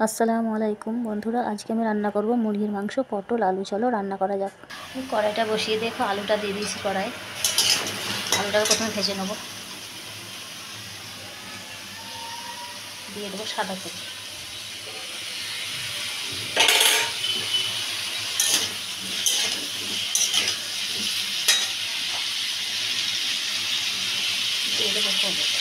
আসসালামু আলাইকুম বন্ধুরা, আজকে আমি রান্না করব মুরগির মাংস, পটল, আলু। চলো রান্না করা যাক। কড়াইটা বসিয়ে দেখো, আলুটা দিয়ে দিয়েছি কড়াই। আলুটাকে প্রথমে ভেজে নেব। দিয়ে দেবো সাদা তেল। দিয়ে দেবো হলুদ।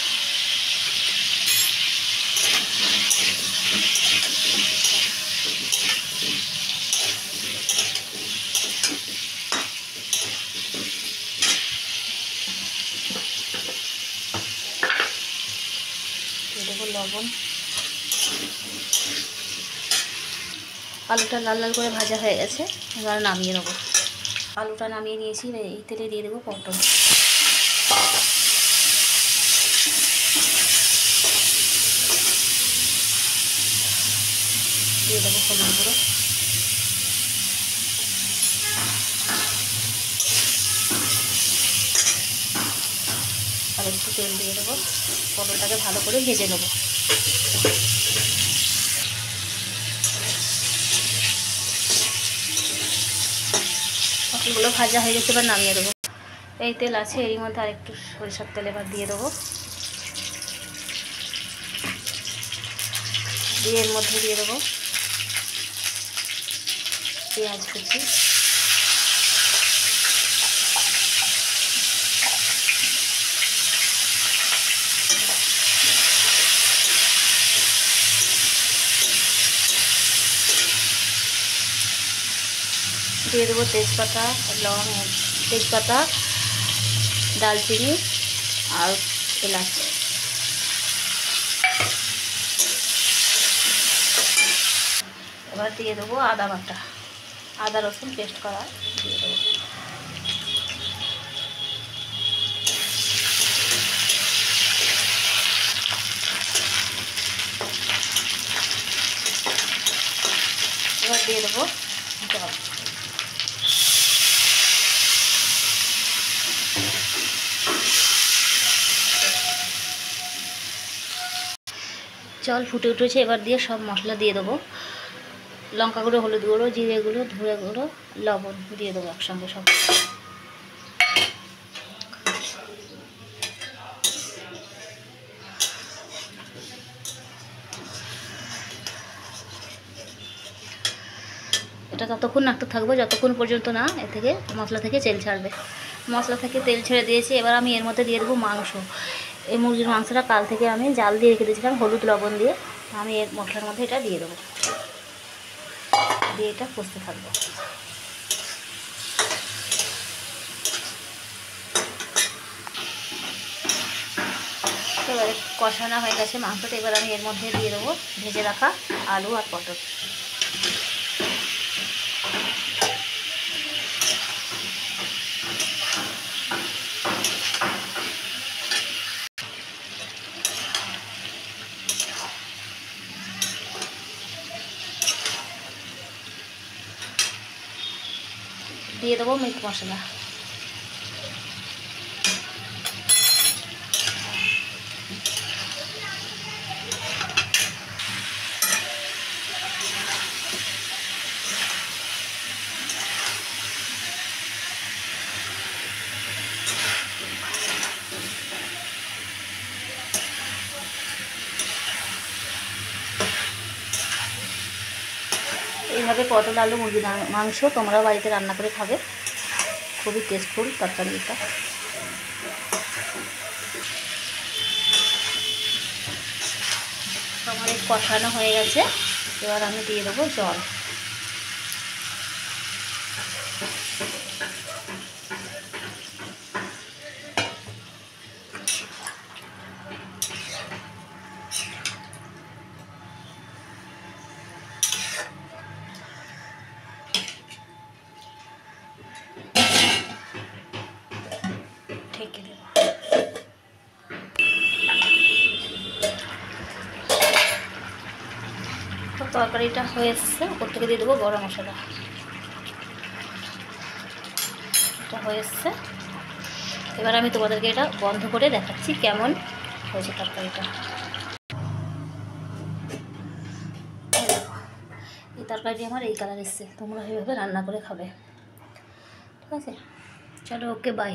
দিয়ে দেবো লবণ। আলুটা লাল লাল করে ভাজা হয়ে গেছে, এবার নামিয়ে নেবো। আলুটা নামিয়ে নিয়েছি, এই তেলে দিয়ে দেবো পটল। দিয়ে দেবো হলুদ গুঁড়ো। আর একটু তেল দিয়ে দেবো। পটলটাকে ভালো করে ভেজে নেবো। পটলগুলো ভাজা হয়ে গেছে, এবার নামিয়ে দেবো। এই তেল আছে, এরই মধ্যে আরেকটু সরিষার তেল এবার দিয়ে দেবো। দিয়ে এর মধ্যে দিয়ে দেবো পেঁয়াজ কুচি। দিয়ে দেবো তেজপাতা, তেজপাতা, দালচিনি আর এলাচ। এবার দিয়ে দেবো আদা বাটা, আদা রসুন পেস্ট করা দিয়ে দেবো। এবার দিয়ে দেবো জল। জল ফুটে উঠেছে, এবার দিয়ে সব মশলা দিয়ে দেবো। লঙ্কা গুঁড়ো, হলুদ গুঁড়ো, জিরে গুঁড়ো, ধনে গুঁড়ো, লবণ দিয়ে দেবো একসঙ্গে সব। এটা ততক্ষণ নাড়তে থাকবো যতক্ষণ পর্যন্ত না মশলা থেকে তেল ছাড়বে। মশলা থেকে তেল ছেড়ে দিয়েছি, এবার আমি এর মধ্যে দিয়ে দেবো মাংস। এই মুরগির মাংসটা কাল থেকে আমি জাল দিয়ে রেখে দিয়েছিলাম হলুদ লবণ দিয়ে। আমি এর মশলার মধ্যে এটা দিয়ে দেবো, দিয়ে এটা কষতে থাকবো। এবারে কষানো হয়ে গেছে মাংসটা, এবার আমি এর মধ্যে দিয়ে দেবো ভেজে রাখা আলু আর পটল। দিয়ে দেবো মিট মশলা। এইভাবে পটল আলু মুরগির মাংস তোমরাও বাড়িতে রান্না করে খাবে, খুবই টেস্টফুল তরকারি এটা। আমার এই কষানো হয়ে গেছে, এবার আমি দিয়ে দেবো জল। ঢেকে দেবো। তরকারিটা হয়ে এসছে, ওপর থেকে দিয়ে দেবো গরম মশলা। এটা হয়ে এসছে, এবার আমি তোমাদেরকে এটা বন্ধ করে দেখাচ্ছি কেমন হয়েছে তরকারিটা। এই তরকারিটি আমার এই কালার এসছে, তোমরা এইভাবে রান্না করে খাবে। ঠিক আছে, চলো, ওকে, বাই।